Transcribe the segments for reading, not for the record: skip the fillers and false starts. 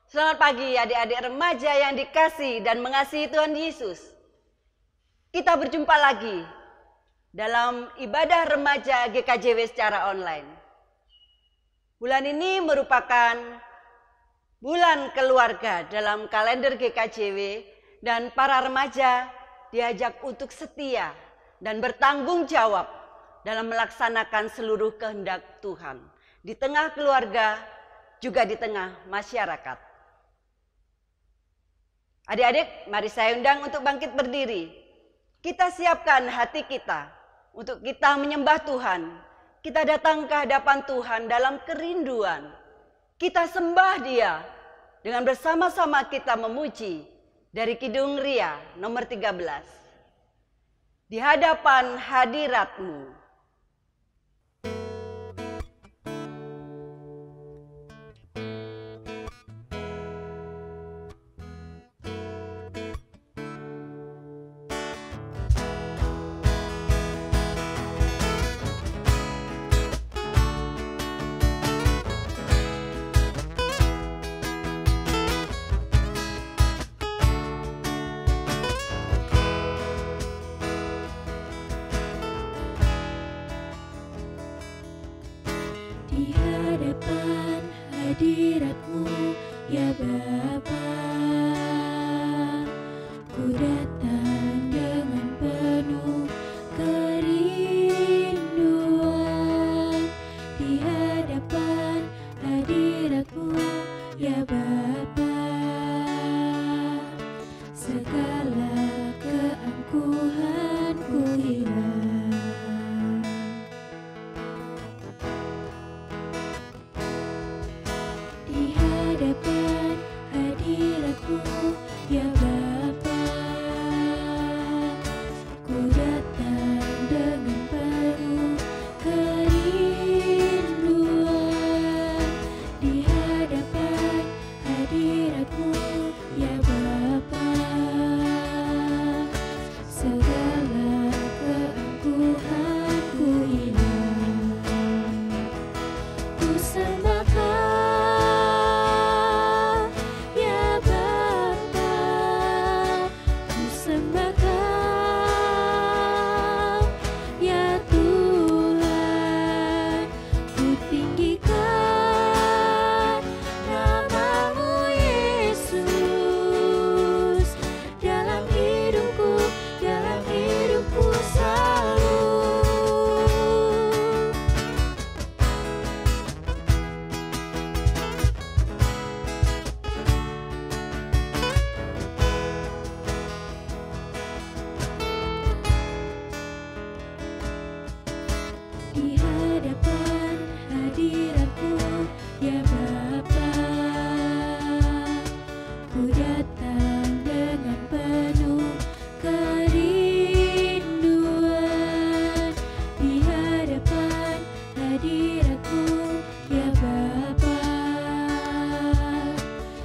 Selamat pagi adik-adik remaja yang dikasihi dan mengasihi Tuhan Yesus. Kita berjumpa lagi dalam ibadah remaja GKJW secara online. Bulan ini merupakan bulan keluarga dalam kalender GKJW dan para remaja diajak untuk setia dan bertanggung jawab dalam melaksanakan seluruh kehendak Tuhan di tengah keluarga, juga di tengah masyarakat. Adik-adik, mari saya undang untuk bangkit berdiri. Kita siapkan hati kita untuk kita menyembah Tuhan. Kita datang ke hadapan Tuhan dalam kerinduan. Kita sembah Dia dengan bersama-sama kita memuji dari Kidung Ria nomor 13. Di hadapan hadirat-Mu. Di hadapan hadirat-Mu, ya Bapa, ku datang dengan penuh kerinduan. Di hadapan hadirat-Mu, ya Bapa, segala keangkuhanku hilang. Di hadapan hadirat-Mu, ya Bapa, ku datang dengan penuh kerinduan. Di hadapan hadirat-Mu, ya Bapa, segala keangkuhanku hilang. Ku sembah Kau, ya Bapa, ku sembah Kau, ya Tuhan, ku tinggikan nama-Mu Yesus dalam hidupku selalu. Di hadapan hadirat-Mu, ya Bapa, ku datang dengan penuh kerinduan. Di hadapan hadirat-Mu, ya Bapa,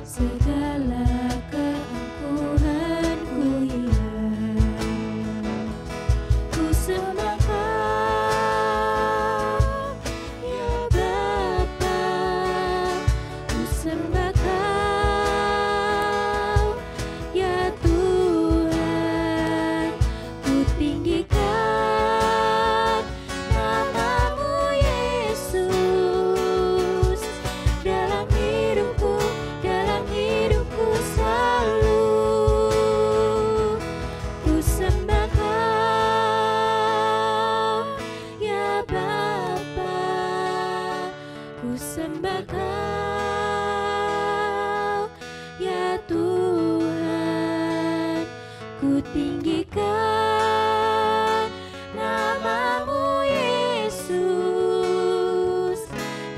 segala keangkuhanku hilang. Ku sembah Kau, ya Bapa, ku sembah Kau, ya Tuhan, ku tinggikan nama-Mu Yesus dalam hidupku selalu. Ku sembah Kau, ya Bapa, ku sembah Kau, ya Tuhan, ku tinggikan nama-Mu Yesus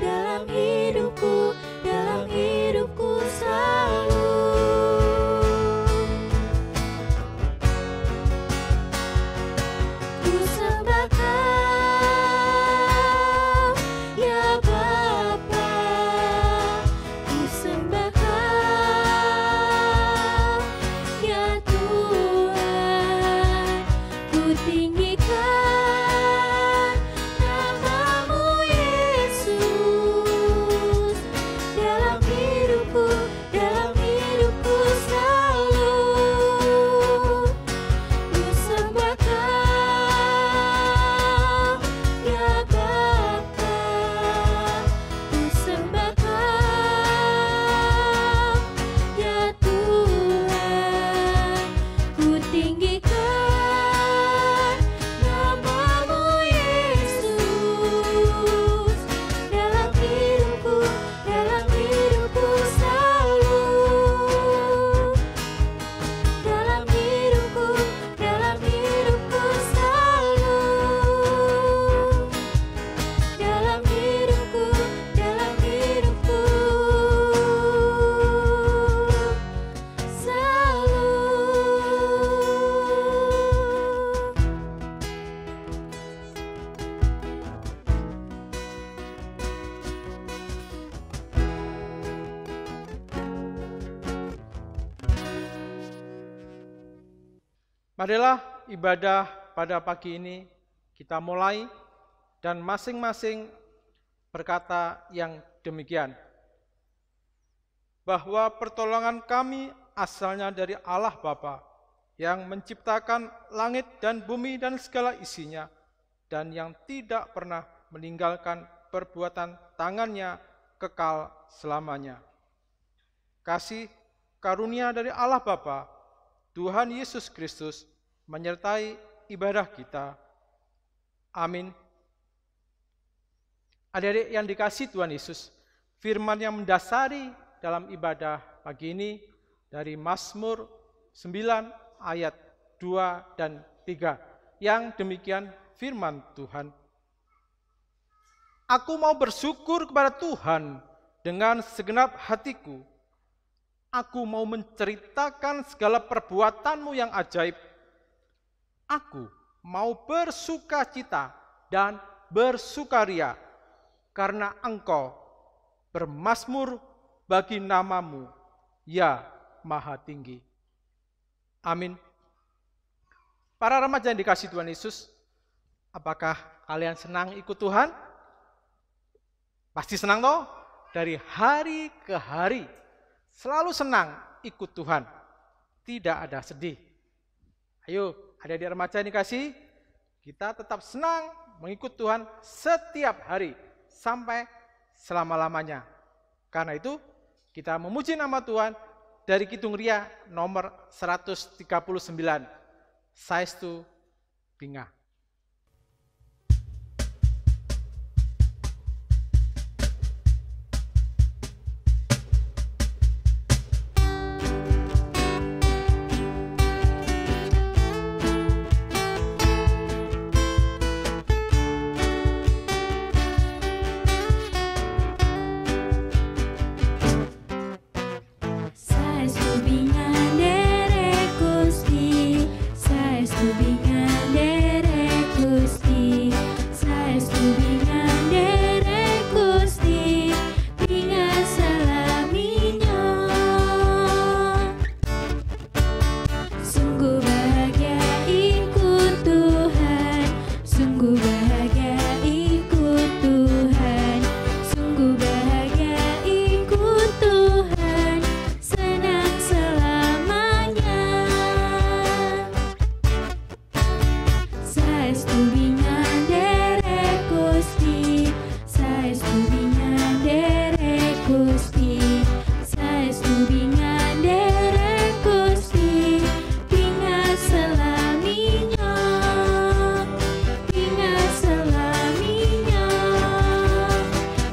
dalam hidupku selalu. Ku sembah Kau, ya Bapa, ku sembah Kau, ya Tuhan, Marilah ibadah pada pagi ini kita mulai dan masing-masing berkata yang demikian, bahwa pertolongan kami asalnya dari Allah Bapa yang menciptakan langit dan bumi dan segala isinya, dan yang tidak pernah meninggalkan perbuatan tangannya kekal selamanya. Kasih karunia dari Allah Bapa, Tuhan Yesus Kristus menyertai ibadah kita. Amin. Adik-adik yang dikasihi Tuhan Yesus, firman yang mendasari dalam ibadah pagi ini dari Mazmur 9 ayat 2 dan 3. Yang demikian firman Tuhan. Aku mau bersyukur kepada Tuhan dengan segenap hatiku. Aku mau menceritakan segala perbuatanmu yang ajaib. Aku mau bersukacita dan bersukaria karena Engkau bermazmur bagi namamu, ya Maha Tinggi. Amin. Para remaja yang dikasihi Tuhan Yesus, apakah kalian senang ikut Tuhan? Pasti senang toh? Dari hari ke hari selalu senang ikut Tuhan. Tidak ada sedih. Ayo, adik-adik remaja yang dikasihi, kita tetap senang mengikut Tuhan setiap hari sampai selama-lamanya. Karena itu, kita memuji nama Tuhan dari Kidung Ria nomor 139. Saestu Bingah. Saestu bingan derek Gusti, saestu bingan derek Gusti, saestu bingan derek Gusti, bingan salaminya. Sungguh bahagia ikut Tuhan, sungguh bahagia ikut Tuhan, sungguh bahagia ikut Tuhan, senang selamanya. Saestu bingan derek Gusti, saestu bingan derek Gusti, saestu bingan derek Gusti, bingan selaminya, bingan selaminya,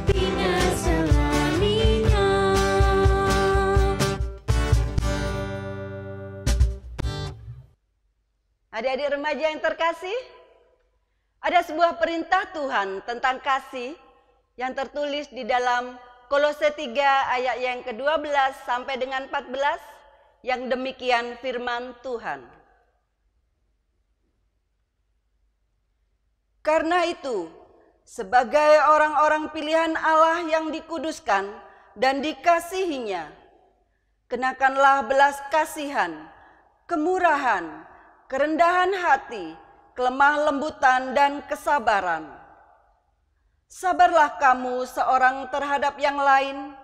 bingan selaminya. Adik-adik remaja yang terkasih, ada sebuah perintah Tuhan tentang kasih yang tertulis di dalam Kolose 3 ayat yang ke-12 sampai dengan 14, yang demikian firman Tuhan. Karena itu, sebagai orang-orang pilihan Allah yang dikuduskan dan dikasihinya, kenakanlah belas kasihan, kemurahan, kerendahan hati, kelemah lembutan, dan kesabaran. Sabarlah kamu seorang terhadap yang lain,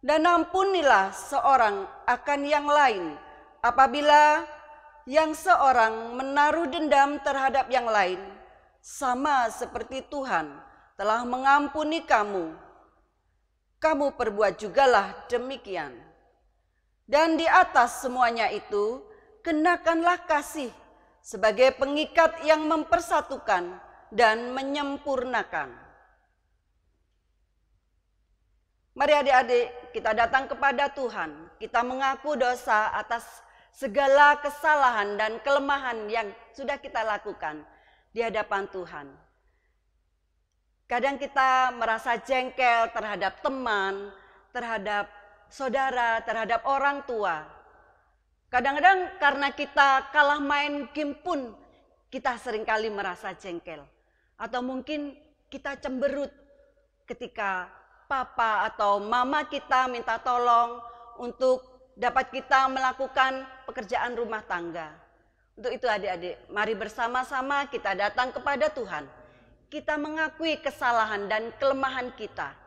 dan ampunilah seorang akan yang lain, apabila yang seorang menaruh dendam terhadap yang lain, sama seperti Tuhan telah mengampuni kamu. Kamu perbuat jugalah demikian. Dan di atas semuanya itu, kenakanlah kasih sebagai pengikat yang mempersatukan dan menyempurnakan. Mari adik-adik, kita datang kepada Tuhan. Kita mengaku dosa atas segala kesalahan dan kelemahan yang sudah kita lakukan di hadapan Tuhan. Kadang kita merasa jengkel terhadap teman, terhadap saudara, terhadap orang tua. Kadang-kadang karena kita kalah main game pun kita seringkali merasa jengkel. Atau mungkin kita cemberut ketika papa atau mama kita minta tolong untuk dapat kita melakukan pekerjaan rumah tangga. Untuk itu adik-adik, mari bersama-sama kita datang kepada Tuhan. Kita mengakui kesalahan dan kelemahan kita.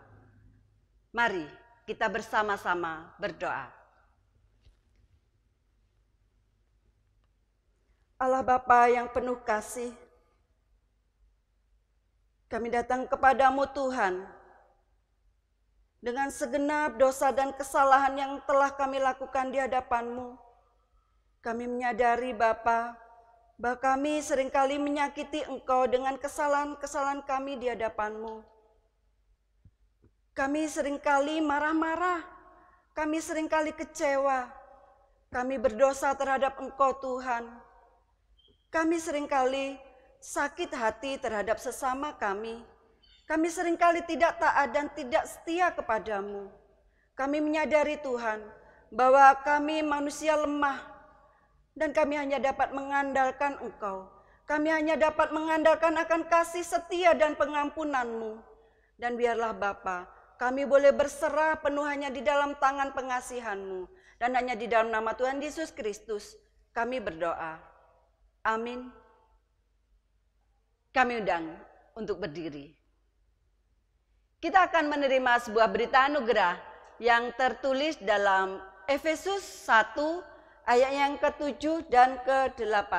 Mari kita bersama-sama berdoa. Allah Bapa yang penuh kasih, kami datang kepadamu Tuhan, dengan segenap dosa dan kesalahan yang telah kami lakukan di hadapan-Mu. Kami menyadari Bapa, bahwa kami seringkali menyakiti Engkau dengan kesalahan-kesalahan kami di hadapan-Mu. Kami seringkali marah-marah, kami seringkali kecewa, kami berdosa terhadap Engkau Tuhan. Kami seringkali sakit hati terhadap sesama kami. Kami seringkali tidak taat dan tidak setia kepadamu. Kami menyadari Tuhan bahwa kami manusia lemah dan kami hanya dapat mengandalkan Engkau. Kami hanya dapat mengandalkan akan kasih setia dan pengampunan-Mu. Dan biarlah Bapa, kami boleh berserah penuh hanya di dalam tangan pengasihan-Mu. Dan hanya di dalam nama Tuhan Yesus Kristus kami berdoa. Amin. Kami undang untuk berdiri. Kita akan menerima sebuah berita anugerah yang tertulis dalam Efesus 1 ayat yang ke-7 dan ke-8.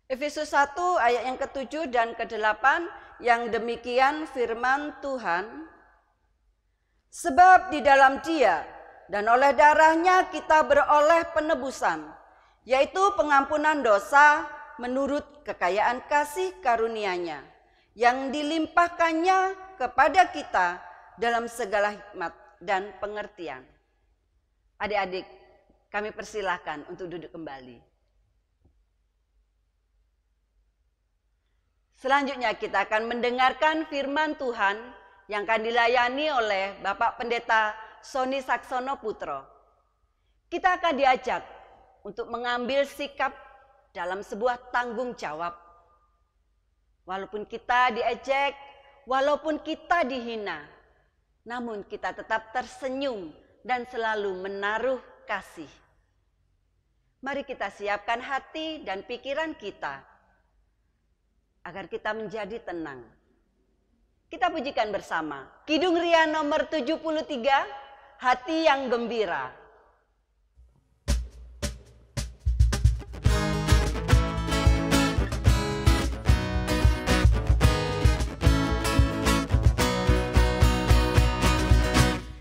Efesus 1 ayat yang ke-7 dan ke-8 yang demikian firman Tuhan. Sebab di dalam Dia dan oleh darahnya kita beroleh penebusan, yaitu pengampunan dosa menurut kekayaan kasih karunia-Nya, yang dilimpahkannya kepada kita dalam segala hikmat dan pengertian. Adik-adik, kami persilahkan untuk duduk kembali. Selanjutnya kita akan mendengarkan firman Tuhan yang akan dilayani oleh Bapak Pendeta Sony Saksono Putro. Kita akan diajak untuk mengambil sikap dalam sebuah tanggung jawab. Walaupun kita diejek, walaupun kita dihina, namun kita tetap tersenyum dan selalu menaruh kasih. Mari kita siapkan hati dan pikiran kita agar kita menjadi tenang. Kita pujikan bersama Kidung Ria nomor 73, Hati yang Gembira.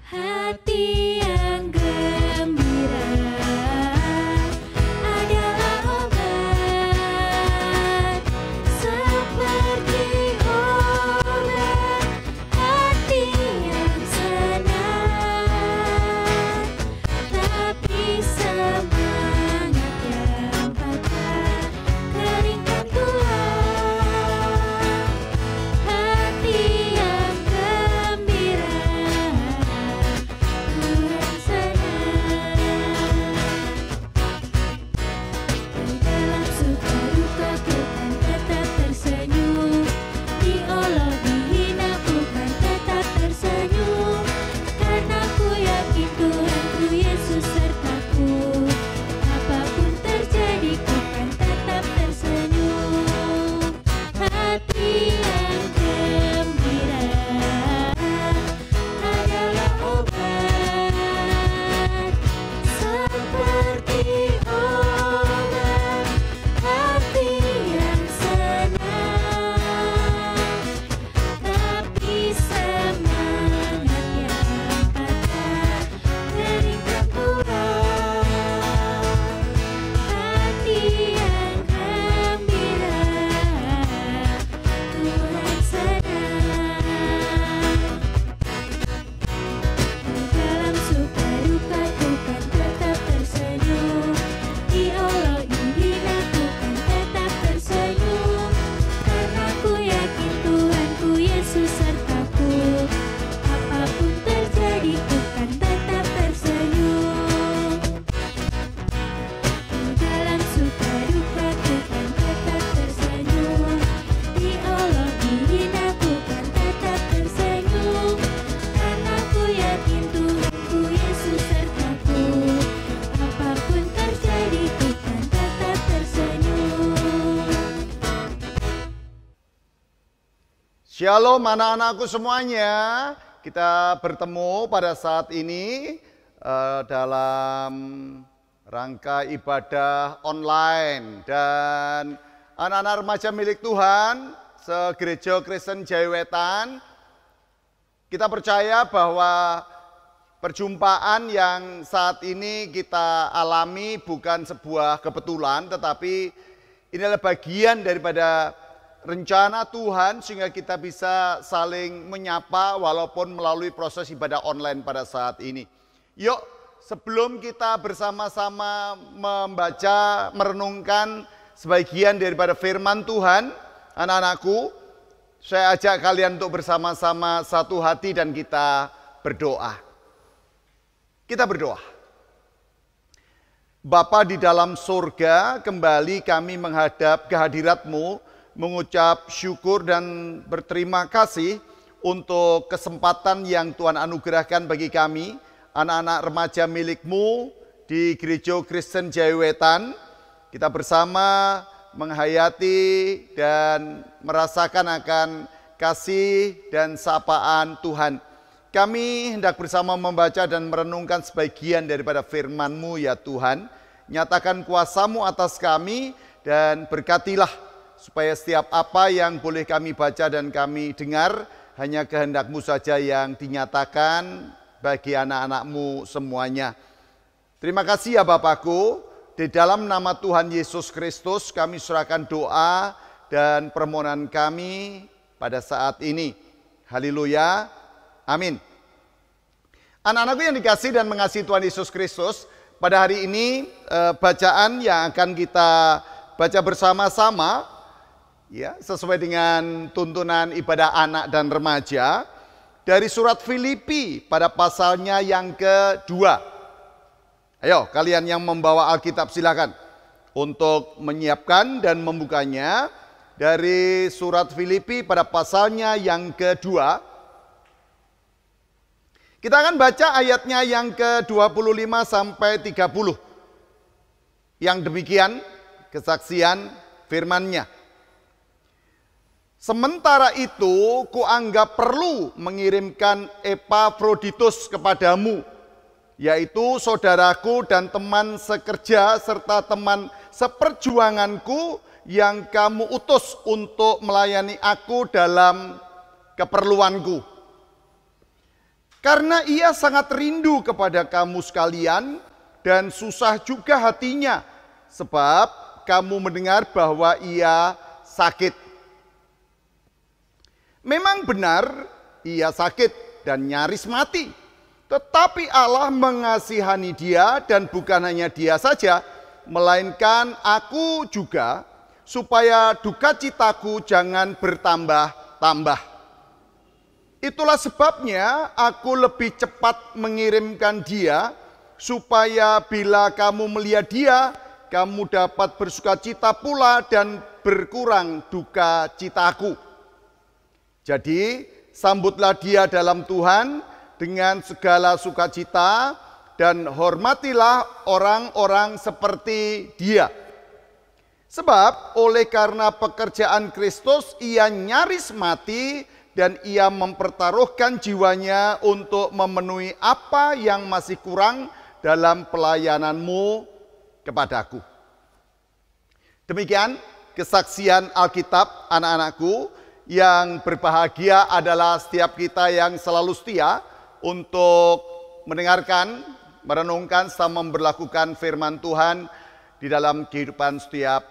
Hati yang gembira adalah obat, seperti obat hati yang senang. Shalom anak-anakku semuanya. Kita bertemu pada saat ini dalam rangka ibadah online. Dan anak-anak remaja milik Tuhan, segereja Kristen Jayawetan, kita percaya bahwa perjumpaan yang saat ini kita alami bukan sebuah kebetulan, tetapi ini adalah bagian daripada rencana Tuhan sehingga kita bisa saling menyapa walaupun melalui proses ibadah online pada saat ini. Yuk, sebelum kita bersama-sama membaca, merenungkan sebagian daripada firman Tuhan, anak-anakku, saya ajak kalian untuk bersama-sama satu hati dan kita berdoa. Kita berdoa. Bapa di dalam surga, kembali kami menghadap kehadirat-Mu, mengucap syukur dan berterima kasih untuk kesempatan yang Tuhan anugerahkan bagi kami, anak-anak remaja milik-Mu di Gereja Kristen Jayawetan. Kita bersama menghayati dan merasakan akan kasih dan sapaan Tuhan. Kami hendak bersama membaca dan merenungkan sebagian daripada firman-Mu ya Tuhan. Nyatakan kuasa-Mu atas kami dan berkatilah supaya setiap apa yang boleh kami baca dan kami dengar hanya kehendak-Mu saja yang dinyatakan bagi anak-anak-Mu semuanya. Terima kasih ya Bapakku, di dalam nama Tuhan Yesus Kristus kami serahkan doa dan permohonan kami pada saat ini. Haleluya, amin. Anak-anakku yang dikasih dan mengasihi Tuhan Yesus Kristus, pada hari ini bacaan yang akan kita baca bersama-sama ya, sesuai dengan tuntunan ibadah anak dan remaja dari surat Filipi pada pasalnya yang kedua. Ayo, kalian yang membawa Alkitab silakan untuk menyiapkan dan membukanya dari surat Filipi pada pasalnya yang kedua. Kita akan baca ayatnya yang ke-25 sampai 30. Yang demikian kesaksian firman-Nya. Sementara itu, kuanggap perlu mengirimkan Epafroditus kepadamu, yaitu saudaraku dan teman sekerja serta teman seperjuanganku yang kamu utus untuk melayani aku dalam keperluanku. Karena ia sangat rindu kepada kamu sekalian dan susah juga hatinya, sebab kamu mendengar bahwa ia sakit. Memang benar ia sakit dan nyaris mati. Tetapi Allah mengasihani dia dan bukan hanya dia saja, melainkan aku juga, supaya duka citaku jangan bertambah-tambah. Itulah sebabnya aku lebih cepat mengirimkan dia, supaya bila kamu melihat dia, kamu dapat bersuka cita pula dan berkurang duka citaku. Jadi sambutlah dia dalam Tuhan dengan segala sukacita dan hormatilah orang-orang seperti dia. Sebab oleh karena pekerjaan Kristus ia nyaris mati dan ia mempertaruhkan jiwanya untuk memenuhi apa yang masih kurang dalam pelayananmu kepadaku. Demikian kesaksian Alkitab, anak-anakku. Yang berbahagia adalah setiap kita yang selalu setia untuk mendengarkan, merenungkan, serta memberlakukan firman Tuhan di dalam kehidupan setiap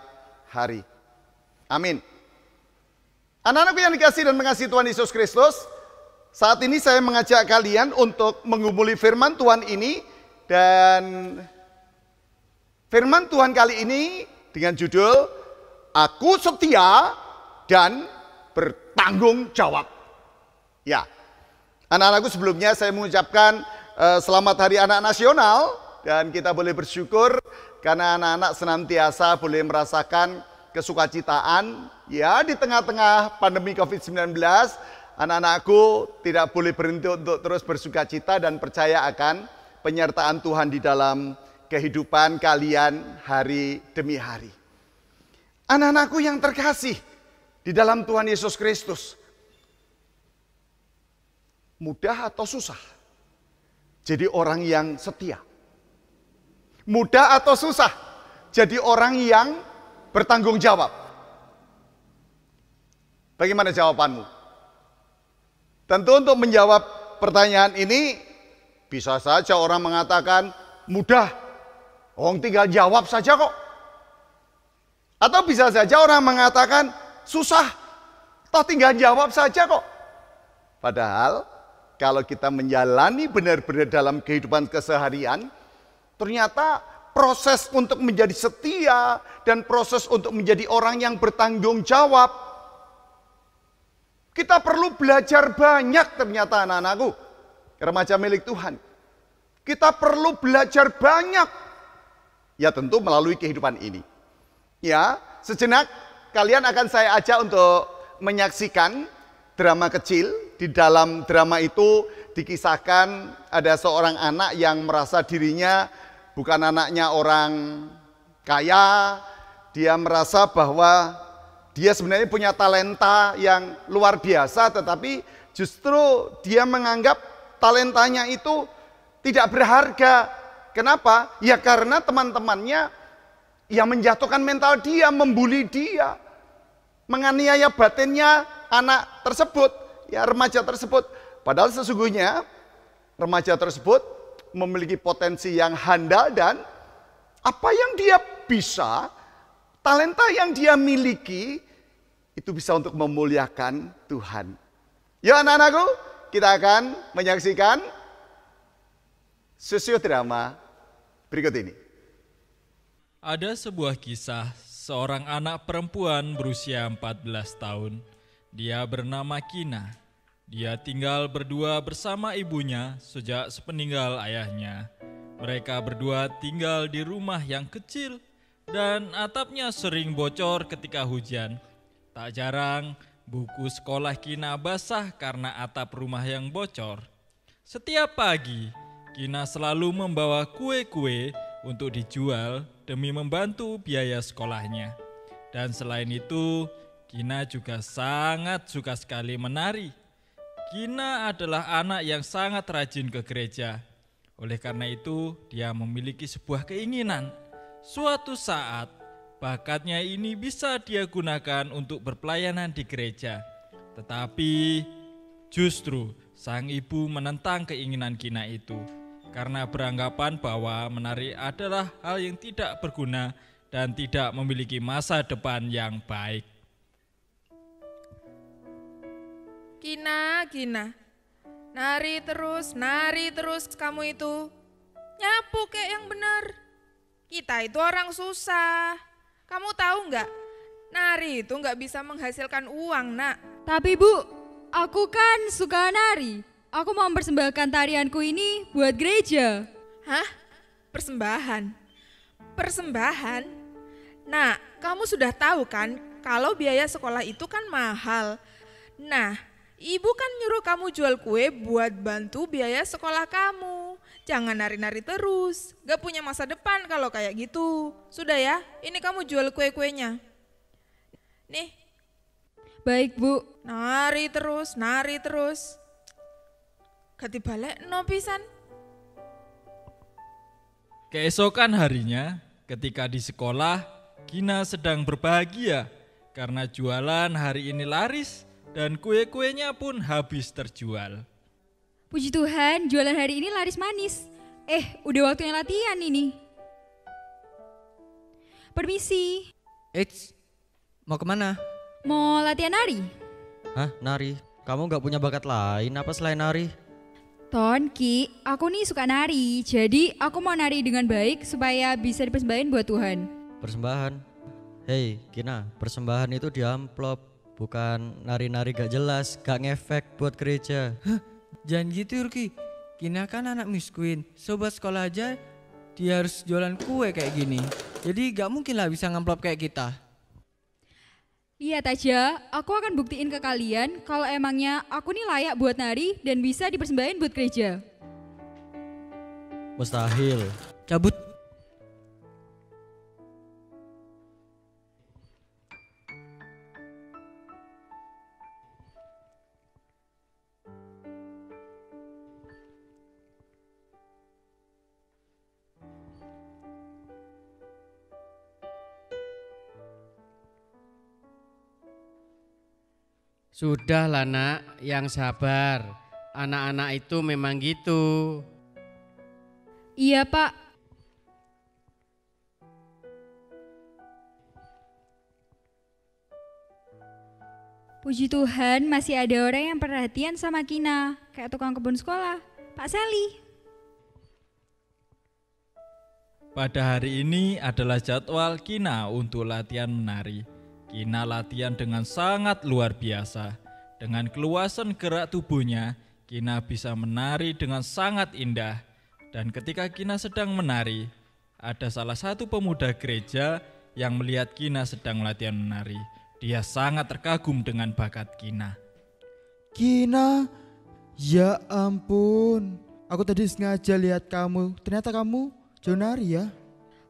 hari. Amin. Anak-anakku yang dikasihi dan mengasihi Tuhan Yesus Kristus, saat ini saya mengajak kalian untuk menggumuli firman Tuhan ini. Dan firman Tuhan kali ini dengan judul Aku Setia dan Bertanggung Jawab. Ya, anak-anakku, sebelumnya saya mengucapkan selamat Hari Anak Nasional. Dan kita boleh bersyukur karena anak-anak senantiasa boleh merasakan kesukacitaan. Ya, di tengah-tengah pandemi COVID-19, anak-anakku tidak boleh berhenti untuk terus bersukacita dan percaya akan penyertaan Tuhan di dalam kehidupan kalian hari demi hari. Anak-anakku yang terkasih di dalam Tuhan Yesus Kristus, Mudah atau susah? Jadi orang yang setia. Mudah atau susah? Jadi orang yang bertanggung jawab. Bagaimana jawabanmu? Tentu untuk menjawab pertanyaan ini, bisa saja orang mengatakan, mudah, orang tinggal jawab saja kok. Atau bisa saja orang mengatakan, susah, toh tinggal jawab saja kok. Padahal, kalau kita menjalani benar-benar dalam kehidupan keseharian, ternyata proses untuk menjadi setia dan proses untuk menjadi orang yang bertanggung jawab, kita perlu belajar banyak ternyata anak-anakku, remaja milik Tuhan. Kita perlu belajar banyak. Ya tentu melalui kehidupan ini. Ya, sejenak kalian akan saya ajak untuk menyaksikan drama kecil. Di dalam drama itu dikisahkan ada seorang anak yang merasa dirinya bukan anaknya orang kaya. Dia merasa bahwa dia sebenarnya punya talenta yang luar biasa, tetapi justru dia menganggap talentanya itu tidak berharga. Kenapa? Ya karena teman-temannya yang menjatuhkan mental dia, membuli dia, menganiaya batinnya anak tersebut, ya remaja tersebut. Padahal sesungguhnya remaja tersebut memiliki potensi yang handal dan apa yang dia bisa, talenta yang dia miliki itu bisa untuk memuliakan Tuhan. Ya anak-anakku, kita akan menyaksikan sosiodrama berikut ini. Ada sebuah kisah seorang anak perempuan berusia 14 tahun. Dia bernama Kina. Dia tinggal berdua bersama ibunya sejak sepeninggal ayahnya. Mereka berdua tinggal di rumah yang kecil dan atapnya sering bocor ketika hujan. Tak jarang buku sekolah Kina basah karena atap rumah yang bocor. Setiap pagi, Kina selalu membawa kue-kue untuk dijual demi membantu biaya sekolahnya. Dan selain itu, Kina juga sangat suka sekali menari. Kina adalah anak yang sangat rajin ke gereja. Oleh karena itu, dia memiliki sebuah keinginan. Suatu saat, bakatnya ini bisa dia gunakan untuk berpelayanan di gereja. Tetapi justru sang ibu menentang keinginan Kina itu karena beranggapan bahwa menari adalah hal yang tidak berguna dan tidak memiliki masa depan yang baik. Kina, nari terus kamu itu. Nyapu kayak yang benar. Kita itu orang susah. Kamu tahu nggak? Nari itu nggak bisa menghasilkan uang, nak. Tapi Bu, aku kan suka nari. Aku mau mempersembahkan tarianku ini buat gereja. Hah? Persembahan? Persembahan? Nah, kamu sudah tahu kan kalau biaya sekolah itu kan mahal. Nah, ibu kan nyuruh kamu jual kue buat bantu biaya sekolah kamu. Jangan nari-nari terus, gak punya masa depan kalau kayak gitu. Sudah ya, ini kamu jual kue-kuenya. Nih. Baik Bu. Nari terus. Gak dibalik no pisan. Keesokan harinya, ketika di sekolah, Kina sedang berbahagia karena jualan hari ini laris dan kue-kuenya pun habis terjual. Puji Tuhan, jualan hari ini laris manis. Udah waktunya latihan ini. Permisi. Eits, mau kemana? Mau latihan nari? Hah, nari? Kamu gak punya bakat lain apa selain nari? Ton, Ki, aku nih suka nari. Jadi aku mau nari dengan baik supaya bisa dipersembahin buat Tuhan. Persembahan? Hei, Kina, persembahan itu di amplop. Bukan nari-nari gak jelas, gak ngefek buat gereja. Hah, jangan gitu Yurki. Kina kan anak miskin, sobat sekolah aja dia harus jualan kue kayak gini. Jadi gak mungkin lah bisa ngamplop kayak kita. Lihat aja, aku akan buktiin ke kalian kalau emangnya aku nih layak buat nari dan bisa dipersembahin buat gereja. Mustahil. Cabut. Sudahlah nak, yang sabar. Anak-anak itu memang gitu. Iya Pak. Puji Tuhan masih ada orang yang perhatian sama Kina, kayak tukang kebun sekolah, Pak Sally. Pada hari ini adalah jadwal Kina untuk latihan menari. Kina latihan dengan sangat luar biasa. Dengan keluasan gerak tubuhnya, Kina bisa menari dengan sangat indah. Dan ketika Kina sedang menari, ada salah satu pemuda gereja yang melihat Kina sedang latihan menari. Dia sangat terkagum dengan bakat Kina. Kina, ya ampun. Aku tadi sengaja lihat kamu. Ternyata kamu jago nari ya.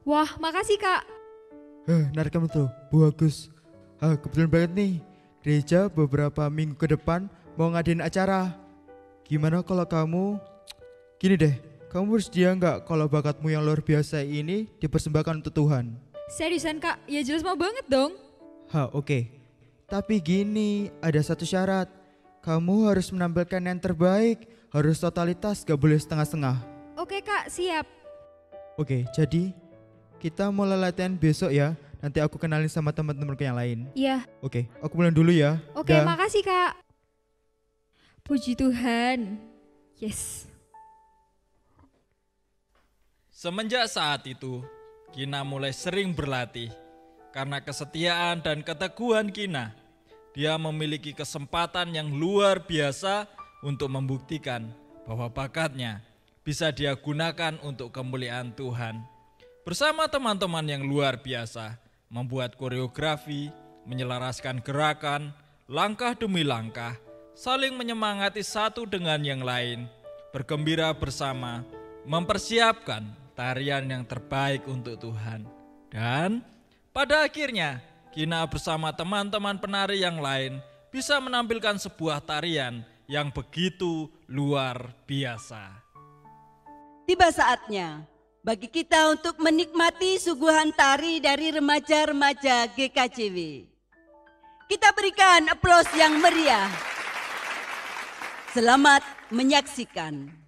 Wah, makasih Kak. Nari kamu tuh, bagus. Kebetulan banget nih. Gereja beberapa minggu ke depan mau ngadain acara. Gimana kalau kamu, gini deh, kamu bersedia nggak kalau bakatmu yang luar biasa ini dipersembahkan untuk Tuhan? Seriusan Kak? Ya jelas mau banget dong. Oke. Tapi gini, ada satu syarat. Kamu harus menampilkan yang terbaik, harus totalitas, gak boleh setengah-setengah. Oke Kak, siap. Oke, jadi kita mulai latihan besok ya. Nanti aku kenalin sama teman-temanku yang lain. Iya. Oke, aku pulang dulu ya. Oke, makasih Kak. Puji Tuhan. Yes. Semenjak saat itu, Kina mulai sering berlatih. Karena kesetiaan dan keteguhan Kina, dia memiliki kesempatan yang luar biasa untuk membuktikan bahwa bakatnya bisa dia gunakan untuk kemuliaan Tuhan. Bersama teman-teman yang luar biasa, membuat koreografi, menyelaraskan gerakan, langkah demi langkah, saling menyemangati satu dengan yang lain, bergembira bersama, mempersiapkan tarian yang terbaik untuk Tuhan. Dan pada akhirnya, Kina bersama teman-teman penari yang lain bisa menampilkan sebuah tarian yang begitu luar biasa. Tiba saatnya bagi kita untuk menikmati suguhan tari dari remaja-remaja GKJW. Kita berikan aplaus yang meriah. Selamat menyaksikan.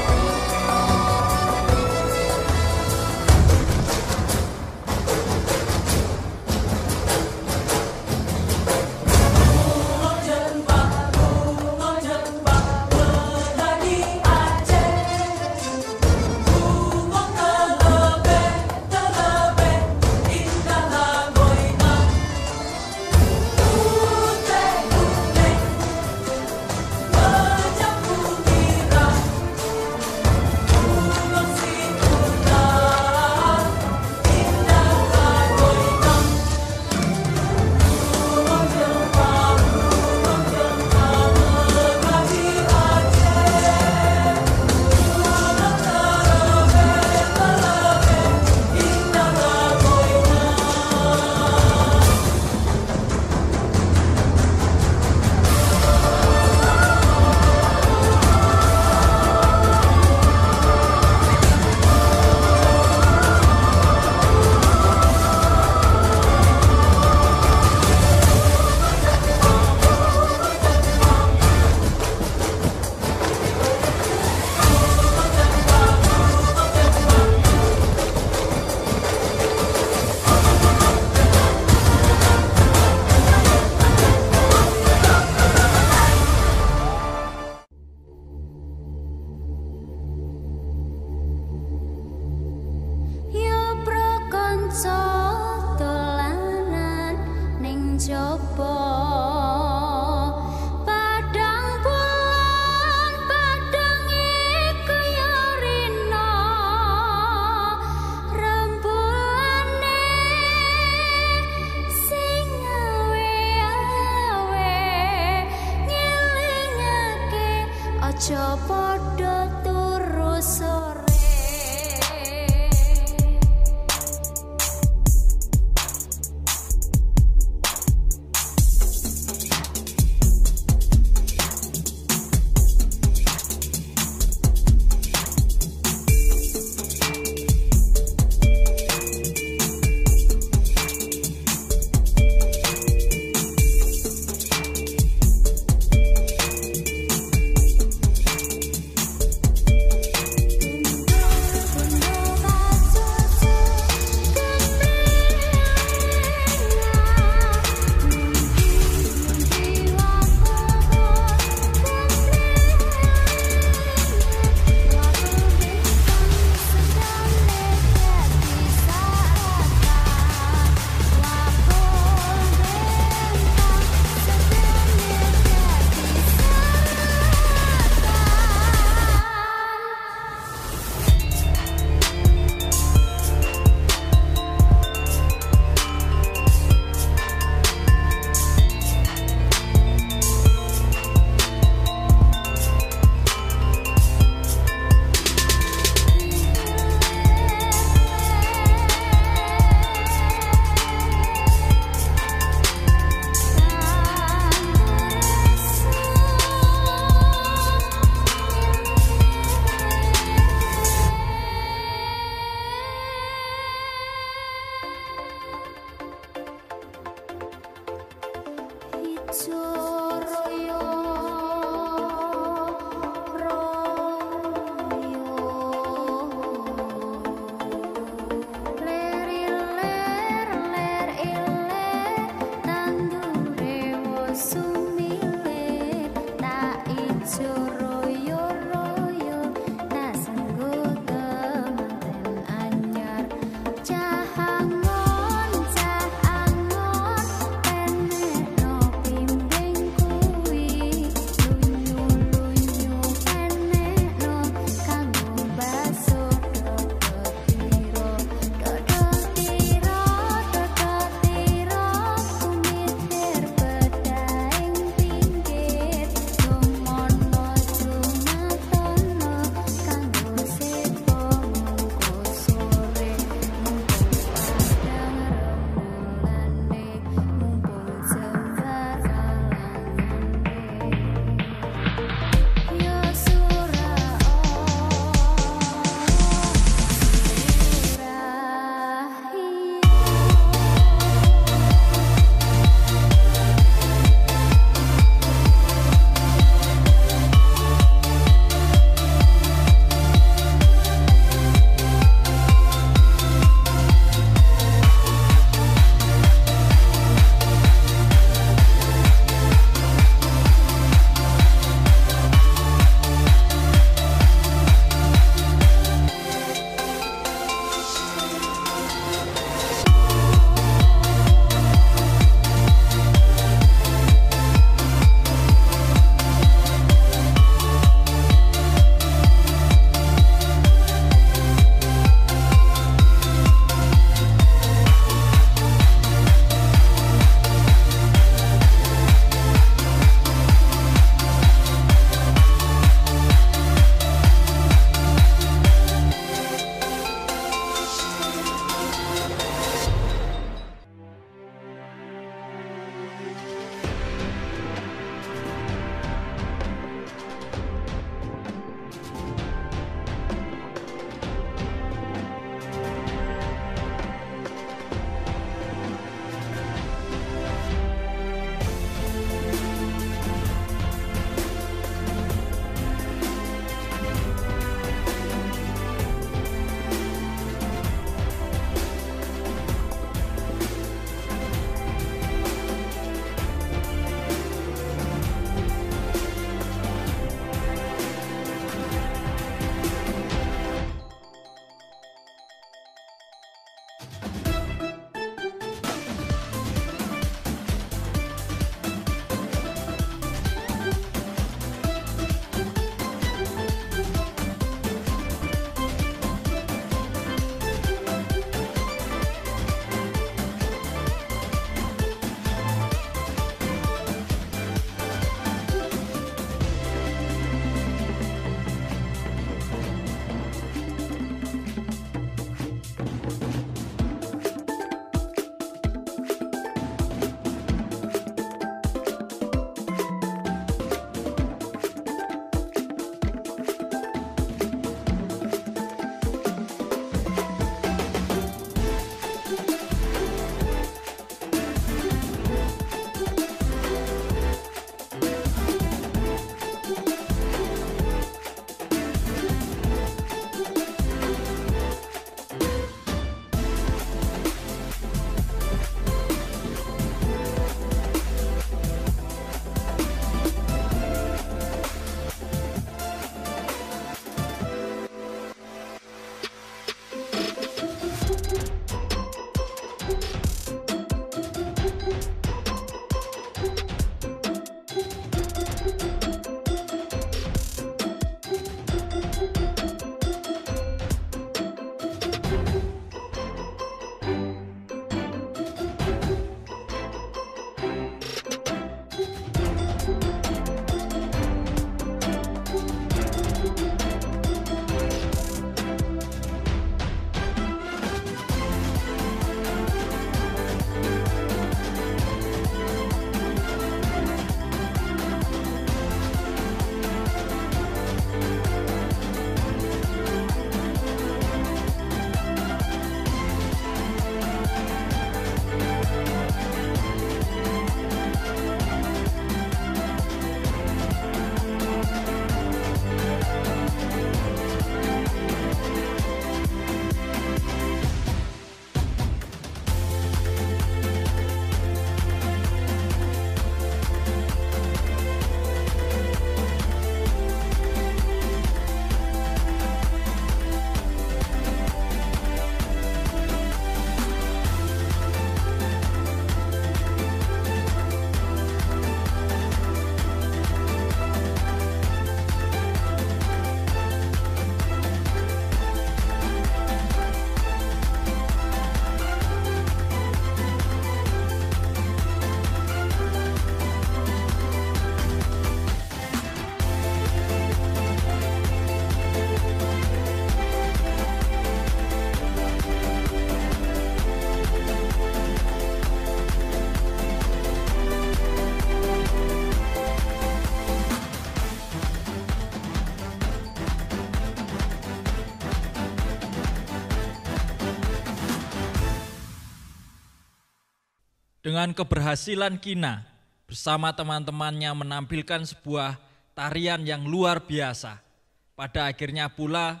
dengan keberhasilan Kina bersama teman-temannya menampilkan sebuah tarian yang luar biasa. Pada akhirnya pula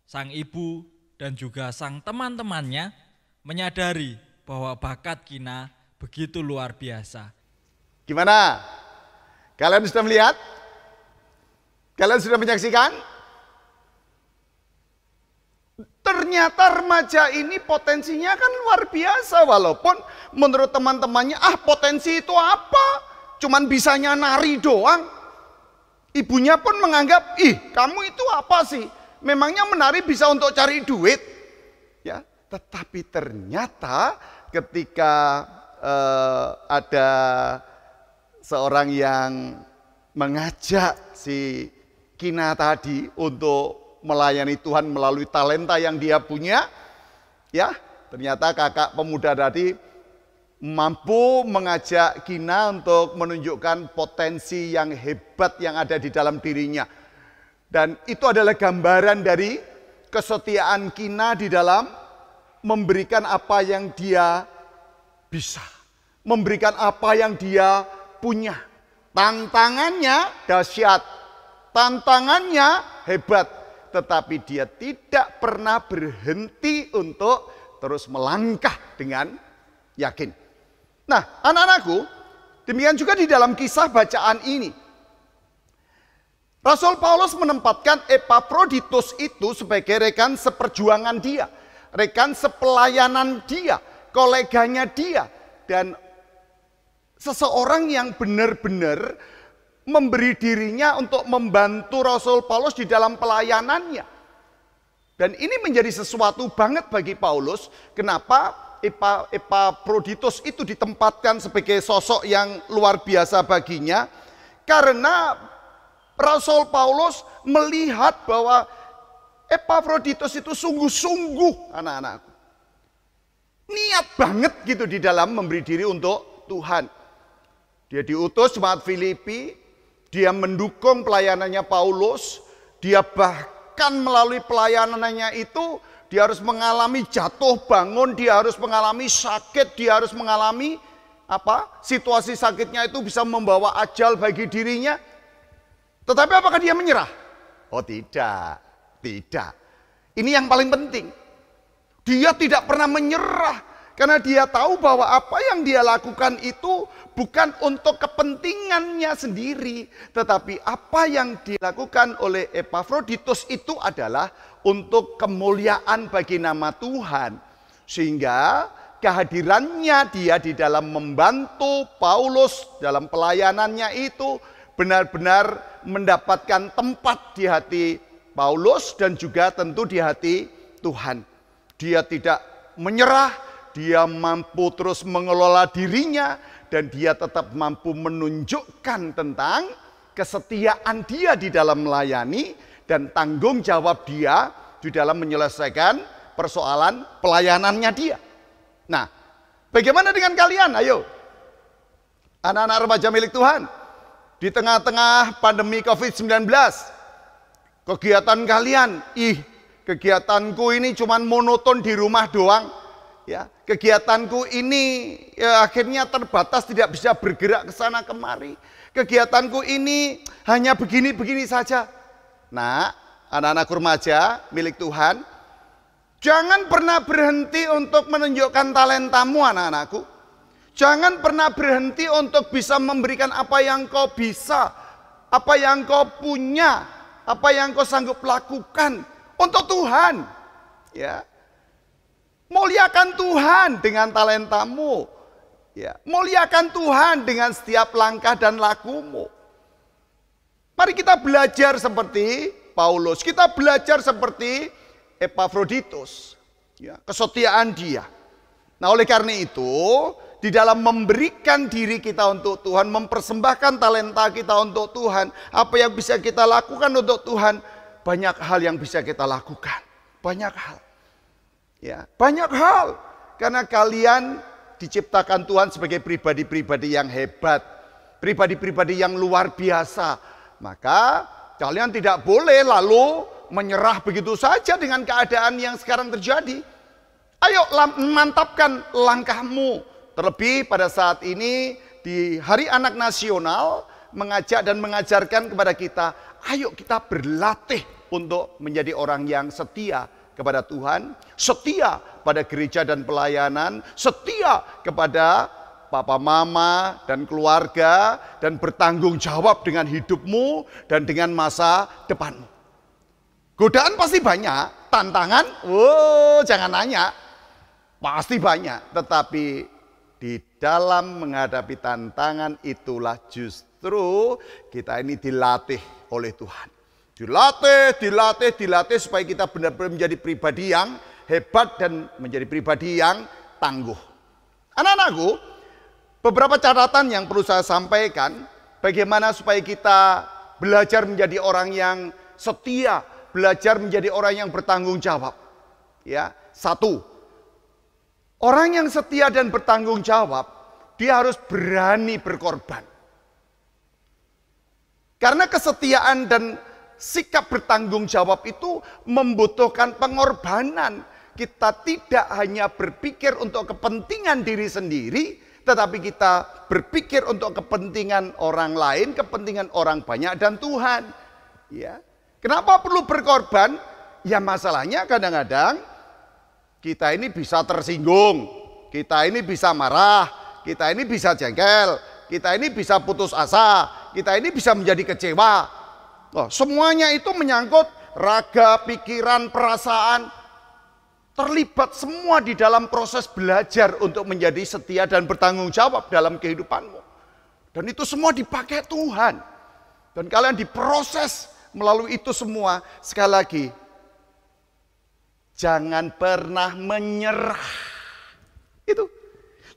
sang ibu dan juga sang teman-temannya menyadari bahwa bakat Kina begitu luar biasa. Gimana? Kalian sudah melihat? Kalian sudah menyaksikan? Ternyata remaja ini potensinya kan luar biasa, walaupun menurut teman-temannya potensi itu apa? Cuman bisanya nari doang. Ibunya pun menganggap, kamu itu apa sih? Memangnya menari bisa untuk cari duit? Ya, tetapi ternyata ketika ada seorang yang mengajak si Kina tadi untuk melayani Tuhan melalui talenta yang dia punya, ya ternyata kakak pemuda tadi mampu mengajak Kina untuk menunjukkan potensi yang hebat yang ada di dalam dirinya. Dan itu adalah gambaran dari kesetiaan Kina di dalam memberikan apa yang dia bisa, memberikan apa yang dia punya. Tantangannya dahsyat, tantangannya hebat, tetapi dia tidak pernah berhenti untuk terus melangkah dengan yakin. Nah, anak-anakku, demikian juga di dalam kisah bacaan ini. Rasul Paulus menempatkan Epafroditus itu sebagai rekan seperjuangan dia, rekan sepelayanan dia, koleganya dia, dan seseorang yang benar-benar memberi dirinya untuk membantu Rasul Paulus di dalam pelayanannya. Dan ini menjadi sesuatu banget bagi Paulus. Kenapa Epafroditus itu ditempatkan sebagai sosok yang luar biasa baginya? Karena Rasul Paulus melihat bahwa Epafroditus itu sungguh-sungguh, anak-anakku, niat banget gitu di dalam memberi diri untuk Tuhan. Dia diutus jemaat Filipi, dia mendukung pelayanannya Paulus, dia bahkan melalui pelayanannya itu dia harus mengalami jatuh bangun, dia harus mengalami sakit, dia harus mengalami situasi sakitnya itu bisa membawa ajal bagi dirinya. Tetapi apakah dia menyerah? Oh tidak, tidak. Ini yang paling penting. Dia tidak pernah menyerah. Karena dia tahu bahwa apa yang dia lakukan itu bukan untuk kepentingannya sendiri. Tetapi apa yang dilakukan oleh Epafroditus itu adalah untuk kemuliaan bagi nama Tuhan. Sehingga kehadirannya dia di dalam membantu Paulus dalam pelayanannya itu benar-benar mendapatkan tempat di hati Paulus dan juga tentu di hati Tuhan. Dia tidak menyerah. Dia mampu terus mengelola dirinya dan dia tetap mampu menunjukkan tentang kesetiaan dia di dalam melayani dan tanggung jawab dia di dalam menyelesaikan persoalan pelayanannya dia. Nah, bagaimana dengan kalian? Ayo, anak-anak remaja milik Tuhan, di tengah-tengah pandemi COVID-19, kegiatan kalian, kegiatanku ini cuman monoton di rumah doang. Ya, kegiatanku ini akhirnya terbatas, tidak bisa bergerak ke sana kemari. Kegiatanku ini hanya begini-begini saja. Nah, anak-anak remaja milik Tuhan, jangan pernah berhenti untuk menunjukkan talentamu, anak-anakku. Jangan pernah berhenti untuk bisa memberikan apa yang kau bisa, apa yang kau punya, apa yang kau sanggup lakukan untuk Tuhan. Ya. Muliakan Tuhan dengan talentamu. Ya, muliakan Tuhan dengan setiap langkah dan lakumu. Mari kita belajar seperti Paulus. Kita belajar seperti Epafroditus. Ya, kesetiaan dia. Nah, oleh karena itu, di dalam memberikan diri kita untuk Tuhan, mempersembahkan talenta kita untuk Tuhan, apa yang bisa kita lakukan untuk Tuhan, banyak hal yang bisa kita lakukan. Banyak hal. Ya, banyak hal. Karena kalian diciptakan Tuhan sebagai pribadi-pribadi yang hebat, pribadi-pribadi yang luar biasa. Maka kalian tidak boleh lalu menyerah begitu saja dengan keadaan yang sekarang terjadi. Ayo mantapkan langkahmu, Terlebih pada saat ini di Hari Anak Nasional mengajak dan mengajarkan kepada kita, ayo kita berlatih untuk menjadi orang yang setia kepada Tuhan, setia pada gereja dan pelayanan, setia kepada papa mama dan keluarga, dan bertanggung jawab dengan hidupmu dan dengan masa depanmu. Godaan pasti banyak, tantangan, jangan nanya, pasti banyak. Tetapi di dalam menghadapi tantangan itulah justru kita ini dilatih oleh Tuhan. Dilatih supaya kita benar-benar menjadi pribadi yang hebat dan menjadi pribadi yang tangguh. Anak-anakku, beberapa catatan yang perlu saya sampaikan, bagaimana supaya kita belajar menjadi orang yang setia, belajar menjadi orang yang bertanggung jawab. Ya, 1. Orang yang setia dan bertanggung jawab, dia harus berani berkorban. Karena kesetiaan dan sikap bertanggung jawab itu membutuhkan pengorbanan. Kita tidak hanya berpikir untuk kepentingan diri sendiri, tetapi kita berpikir untuk kepentingan orang lain, kepentingan orang banyak dan Tuhan. Ya. Kenapa perlu berkorban? Ya masalahnya kadang-kadang kita ini bisa tersinggung, kita ini bisa marah, kita ini bisa jengkel, kita ini bisa putus asa, kita ini bisa menjadi kecewa. Oh, semuanya itu menyangkut raga, pikiran, perasaan, terlibat semua di dalam proses belajar untuk menjadi setia dan bertanggung jawab dalam kehidupanmu. Dan itu semua dipakai Tuhan. Dan kalian diproses melalui itu semua. Sekali lagi, jangan pernah menyerah. Itu.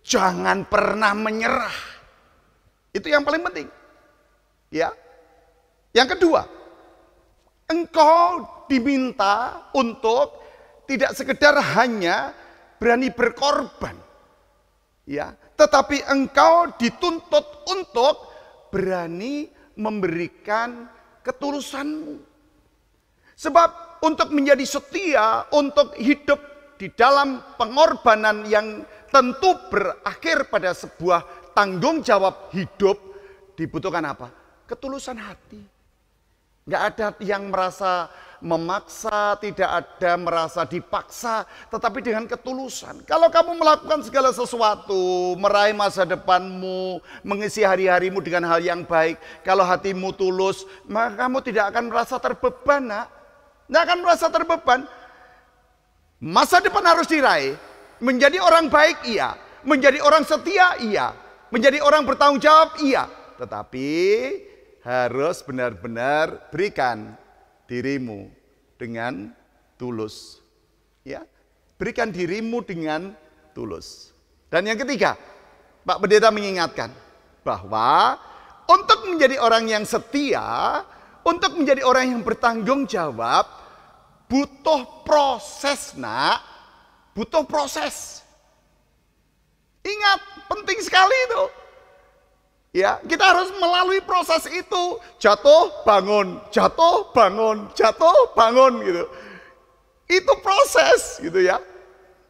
Jangan pernah menyerah. Itu yang paling penting. Ya. Yang kedua, engkau diminta untuk tidak sekedar hanya berani berkorban. Ya, tetapi engkau dituntut untuk berani memberikan ketulusanmu. Sebab untuk menjadi setia, untuk hidup di dalam pengorbanan yang tentu berakhir pada sebuah tanggung jawab hidup, dibutuhkan apa? Ketulusan hati. Nggak ada yang merasa memaksa, tidak ada merasa dipaksa, tetapi dengan ketulusan. Kalau kamu melakukan segala sesuatu, meraih masa depanmu, mengisi hari-harimu dengan hal yang baik, kalau hatimu tulus, maka kamu tidak akan merasa terbeban, nak. Nggak akan merasa terbeban. Masa depan harus diraih. Menjadi orang baik, iya. Menjadi orang setia, iya. Menjadi orang bertanggung jawab, iya. Tetapi harus benar-benar berikan dirimu dengan tulus. Ya, berikan dirimu dengan tulus. Dan yang ketiga, Pak Pendeta mengingatkan bahwa untuk menjadi orang yang setia, untuk menjadi orang yang bertanggung jawab, butuh proses, nak. Butuh proses. Ingat, penting sekali itu. Ya, kita harus melalui proses itu. Jatuh, bangun, jatuh, bangun, jatuh, bangun gitu. Itu proses gitu ya.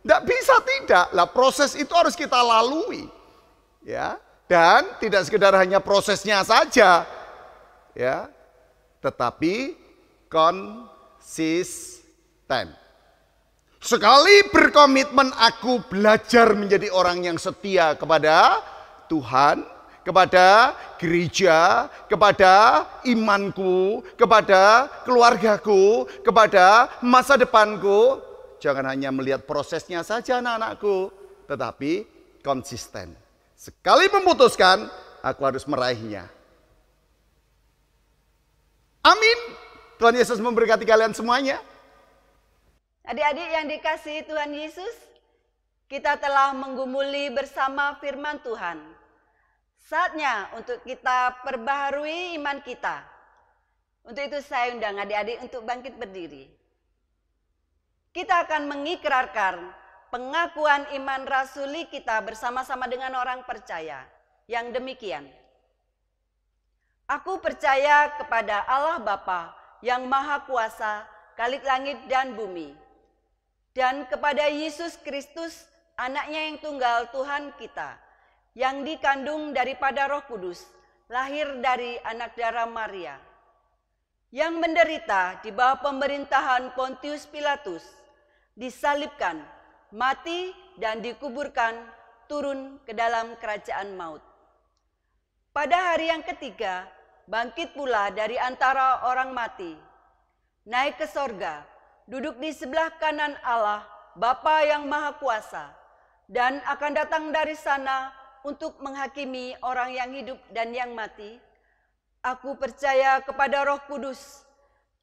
Tidak bisa tidak. Lah proses itu harus kita lalui. Ya, dan tidak sekedar hanya prosesnya saja. Ya. Tetapi konsisten. Sekali berkomitmen aku belajar menjadi orang yang setia kepada Tuhan, kepada gereja, kepada imanku, kepada keluargaku, kepada masa depanku. Jangan hanya melihat prosesnya saja anak-anakku, tetapi konsisten. Sekali memutuskan, aku harus meraihnya. Amin. Tuhan Yesus memberkati kalian semuanya. Adik-adik yang dikasihi Tuhan Yesus, kita telah menggumuli bersama firman Tuhan. Saatnya untuk kita perbaharui iman kita. Untuk itu saya undang adik-adik untuk bangkit berdiri. Kita akan mengikrarkan pengakuan iman rasuli kita bersama-sama dengan orang percaya. Yang demikian. Aku percaya kepada Allah Bapa yang Maha Kuasa, Khalik langit dan bumi. Dan kepada Yesus Kristus, anaknya yang tunggal Tuhan kita, yang dikandung daripada Roh Kudus, lahir dari anak darah Maria, yang menderita di bawah pemerintahan Pontius Pilatus, disalibkan, mati dan dikuburkan, turun ke dalam kerajaan maut. Pada hari yang ketiga, bangkit pula dari antara orang mati, naik ke sorga, duduk di sebelah kanan Allah, Bapa yang Maha Kuasa, dan akan datang dari sana untuk menghakimi orang yang hidup dan yang mati. Aku percaya kepada Roh Kudus,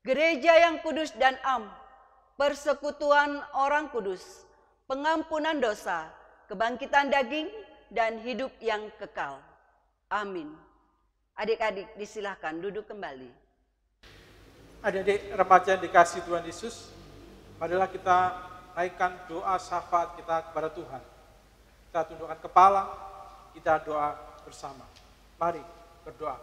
gereja yang kudus dan am, persekutuan orang kudus, pengampunan dosa, kebangkitan daging, dan hidup yang kekal. Amin. Adik-adik disilahkan duduk kembali. Adik-adik remaja yang dikasihi Tuhan Yesus, marilah kita naikkan doa syafaat kita kepada Tuhan. Kita tundukkan kepala, kita doa bersama. Mari berdoa.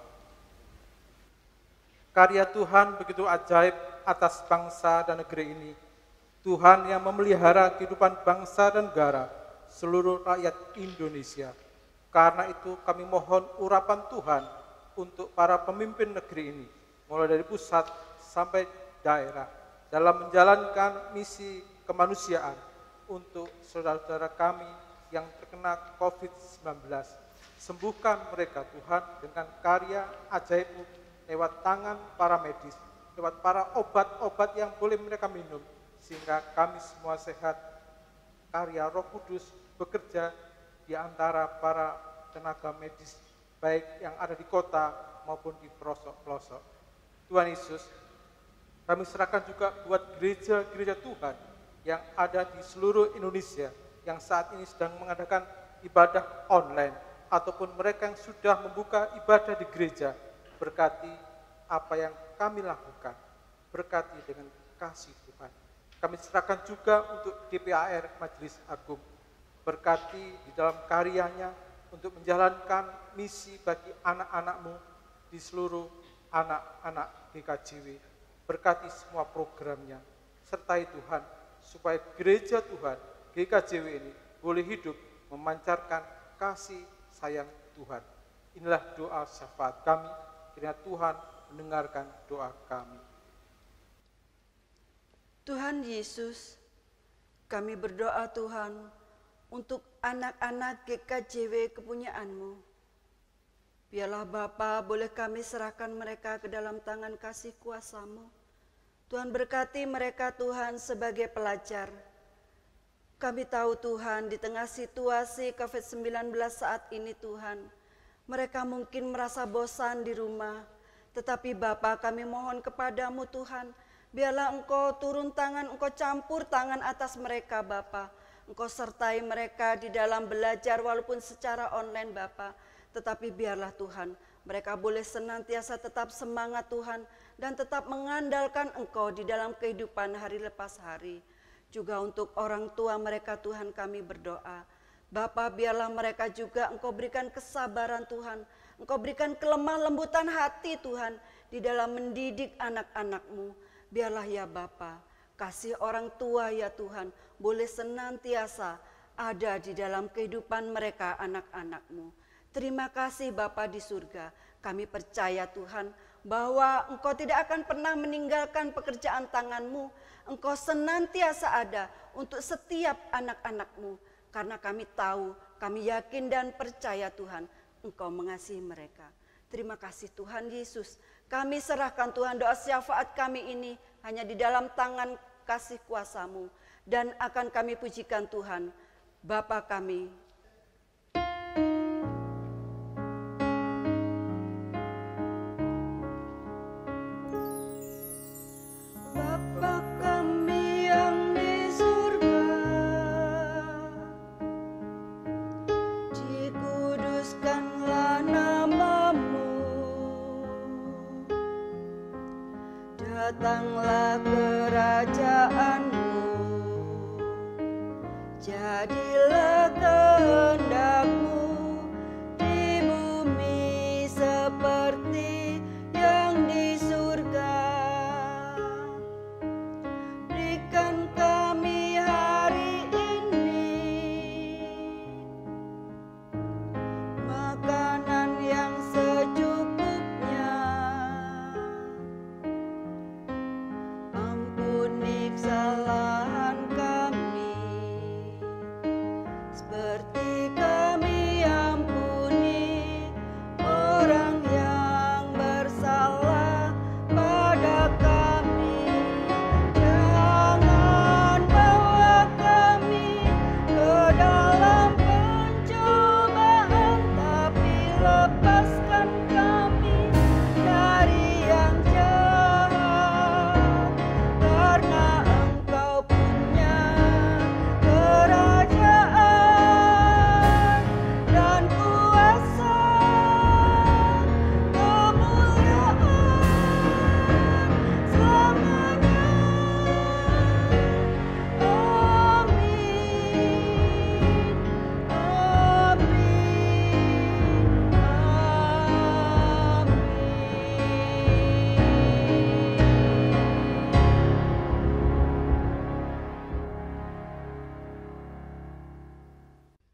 Karya Tuhan begitu ajaib atas bangsa dan negeri ini. Tuhan yang memelihara kehidupan bangsa dan negara, seluruh rakyat Indonesia. Karena itu kami mohon urapan Tuhan untuk para pemimpin negeri ini, mulai dari pusat sampai daerah, dalam menjalankan misi kemanusiaan untuk saudara-saudara kami yang terkena COVID-19. Sembuhkan mereka Tuhan dengan karya ajaib-Mu lewat tangan para medis, lewat para obat-obat yang boleh mereka minum, sehingga kami semua sehat. Karya Roh Kudus bekerja di antara para tenaga medis, baik yang ada di kota maupun di pelosok-pelosok. Tuhan Yesus, kami serahkan juga buat gereja-gereja Tuhan yang ada di seluruh Indonesia, yang saat ini sedang mengadakan ibadah online, ataupun mereka yang sudah membuka ibadah di gereja. Berkati apa yang kami lakukan, berkati dengan kasih Tuhan. Kami serahkan juga untuk DPAR Majelis Agung, berkati di dalam karyanya untuk menjalankan misi bagi anak-anak-Mu di seluruh anak-anak GKJW. Berkati semua programnya, sertai Tuhan, supaya gereja Tuhan, GKJW ini boleh hidup memancarkan kasih sayang Tuhan. Inilah doa syafaat kami, kiranya Tuhan mendengarkan doa kami. Tuhan Yesus, kami berdoa Tuhan untuk anak-anak GKJW kepunyaan-Mu. Biarlah Bapa, boleh kami serahkan mereka ke dalam tangan kasih kuasa-Mu. Tuhan berkati mereka Tuhan sebagai pelajar. Kami tahu Tuhan di tengah situasi COVID-19 saat ini Tuhan, mereka mungkin merasa bosan di rumah. Tetapi Bapa, kami mohon kepadamu Tuhan, biarlah Engkau turun tangan, Engkau campur tangan atas mereka Bapa. Engkau sertai mereka di dalam belajar walaupun secara online Bapa. Tetapi biarlah Tuhan, mereka boleh senantiasa tetap semangat Tuhan, dan tetap mengandalkan Engkau di dalam kehidupan hari lepas hari. Juga untuk orang tua mereka Tuhan kami berdoa. Bapa, biarlah mereka juga Engkau berikan kesabaran Tuhan. Engkau berikan kelemah lembutan hati Tuhan di dalam mendidik anak-anak-Mu. Biarlah ya Bapa, kasih orang tua ya Tuhan boleh senantiasa ada di dalam kehidupan mereka anak-anak-Mu. Terima kasih Bapa di surga. Kami percaya Tuhan bahwa Engkau tidak akan pernah meninggalkan pekerjaan tangan-Mu. Engkau senantiasa ada untuk setiap anak-anak-Mu. Karena kami tahu, kami yakin dan percaya Tuhan, Engkau mengasihi mereka. Terima kasih Tuhan Yesus. Kami serahkan Tuhan doa syafaat kami ini hanya di dalam tangan kasih kuasa-Mu. Dan akan kami pujikan Tuhan, Bapa kami. Datanglah kerajaan-Mu, jadilah kehendak-Mu di bumi seperti yang di surga. Berikan kami hari ini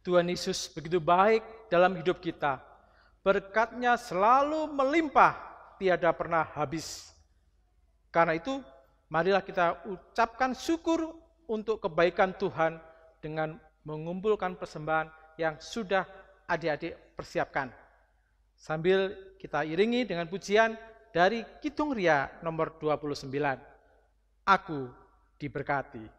Tuhan Yesus begitu baik dalam hidup kita. Berkat-Nya selalu melimpah, tiada pernah habis. Karena itu, marilah kita ucapkan syukur untuk kebaikan Tuhan dengan mengumpulkan persembahan yang sudah adik-adik persiapkan. Sambil kita iringi dengan pujian dari Kidung Ria nomor 29. Aku diberkati.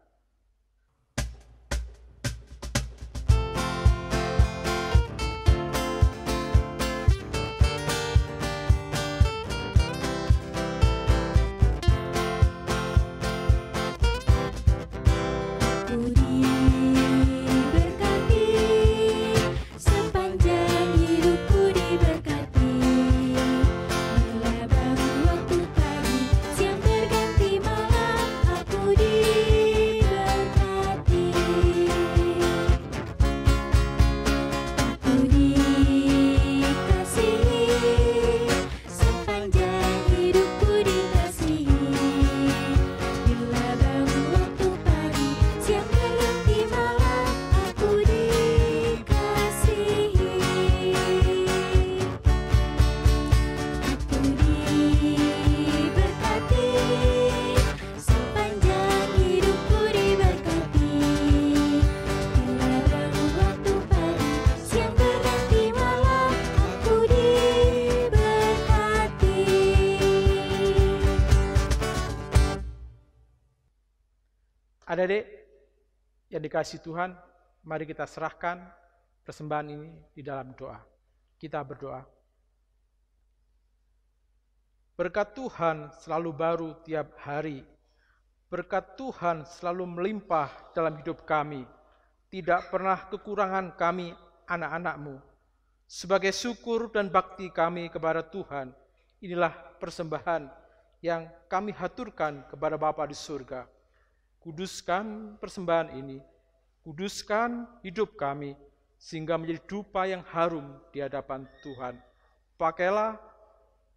Adik-adik yang dikasihi Tuhan, mari kita serahkan persembahan ini di dalam doa. Kita berdoa. Berkat Tuhan selalu baru tiap hari. Berkat Tuhan selalu melimpah dalam hidup kami. Tidak pernah kekurangan kami anak-anak-Mu. Sebagai syukur dan bakti kami kepada Tuhan, inilah persembahan yang kami haturkan kepada Bapa di surga. Kuduskan persembahan ini, kuduskan hidup kami, sehingga menjadi dupa yang harum di hadapan Tuhan. Pakailah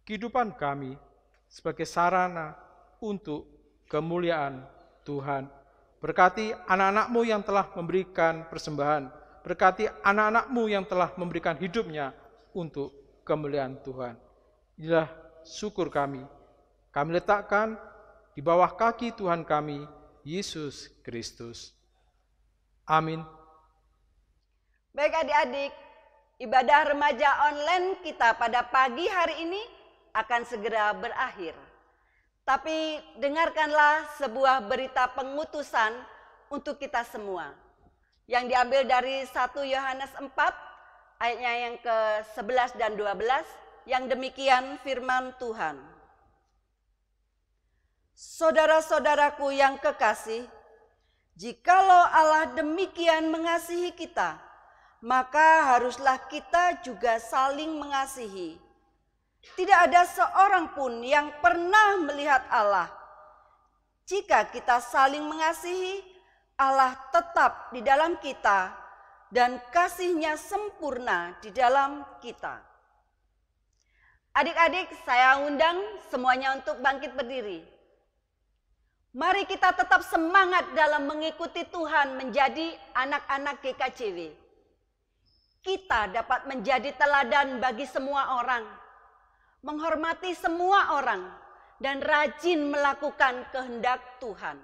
kehidupan kami sebagai sarana untuk kemuliaan Tuhan. Berkati anak-anak-Mu yang telah memberikan persembahan, berkati anak-anak-Mu yang telah memberikan hidupnya untuk kemuliaan Tuhan. Inilah syukur kami. Kami letakkan di bawah kaki Tuhan kami, Yesus Kristus. Amin. Baik adik-adik, ibadah remaja online kita pada pagi hari ini akan segera berakhir. Tapi dengarkanlah sebuah berita pengutusan untuk kita semua. Yang diambil dari 1 Yohanes 4 ayatnya yang ke-11 dan 12 yang demikian firman Tuhan. Saudara-saudaraku yang kekasih, jikalau Allah demikian mengasihi kita, maka haruslah kita juga saling mengasihi. Tidak ada seorang pun yang pernah melihat Allah. Jika kita saling mengasihi, Allah tetap di dalam kita dan kasih-Nya sempurna di dalam kita. Adik-adik, saya undang semuanya untuk bangkit berdiri. Mari kita tetap semangat dalam mengikuti Tuhan menjadi anak-anak GKJW. Kita dapat menjadi teladan bagi semua orang, menghormati semua orang, dan rajin melakukan kehendak Tuhan.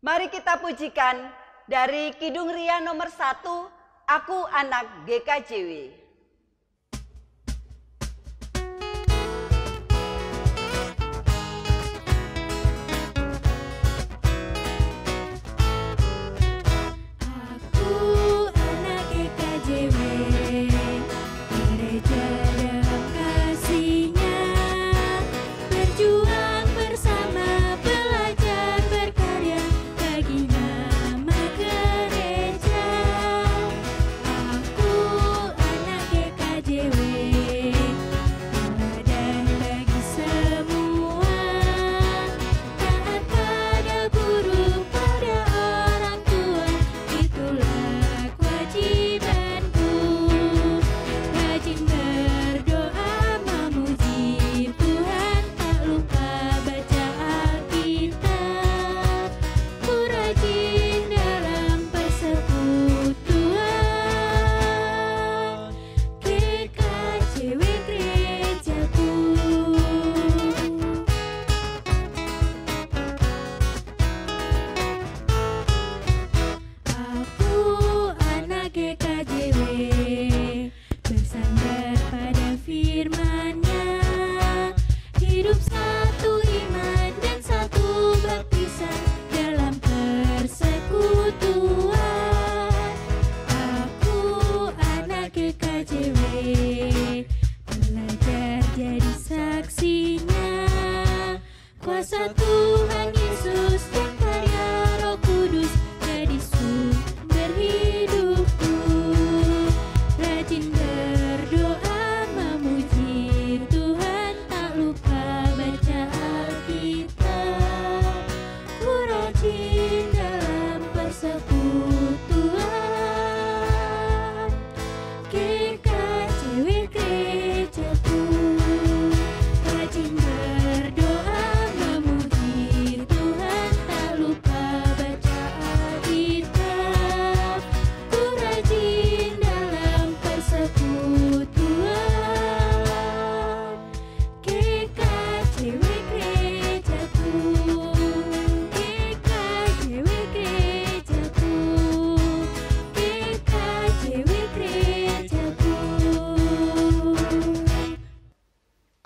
Mari kita pujikan dari Kidung Ria nomor 1, Aku Anak GKJW. Aku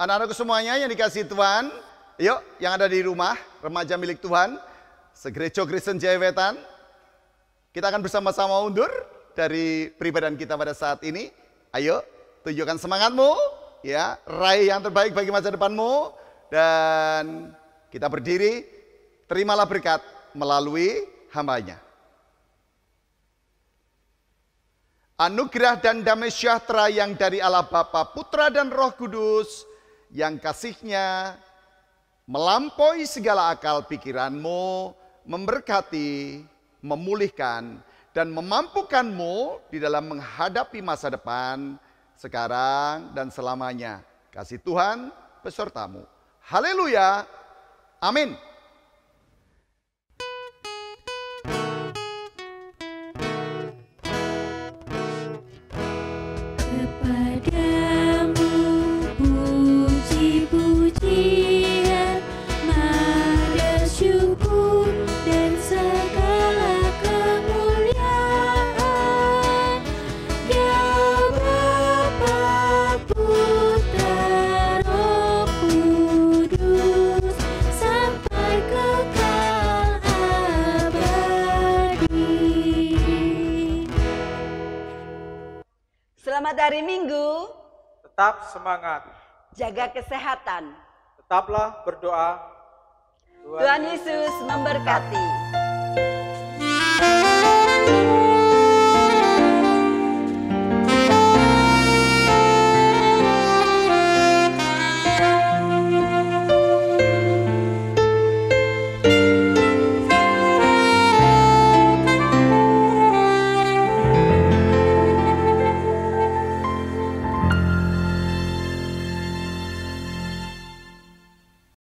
Anak-anakku semuanya yang dikasihi Tuhan, yuk yang ada di rumah, remaja milik Tuhan, segereja Kristen Jaya Wetan, kita akan bersama-sama undur dari peribadahan kita pada saat ini. Ayo, tunjukkan semangatmu, ya, raih yang terbaik bagi masa depanmu, dan kita berdiri, terimalah berkat melalui hambanya. Anugerah dan damai sejahtera yang dari Allah Bapa, Putra dan Roh Kudus, yang kasih-Nya melampaui segala akal pikiranmu, memberkati, memulihkan, dan memampukanmu di dalam menghadapi masa depan, sekarang dan selamanya. Kasih Tuhan besertamu. Haleluya. Amin. Kepadamu puji-pujian, mada syukur dan segala kemuliaan, ya Bapa, Putra, Roh Kudus, sampai kekal abadi. Selamat hari Minggu. Tetap semangat. Jaga kesehatan. Tetaplah berdoa. Tuhan Yesus memberkati.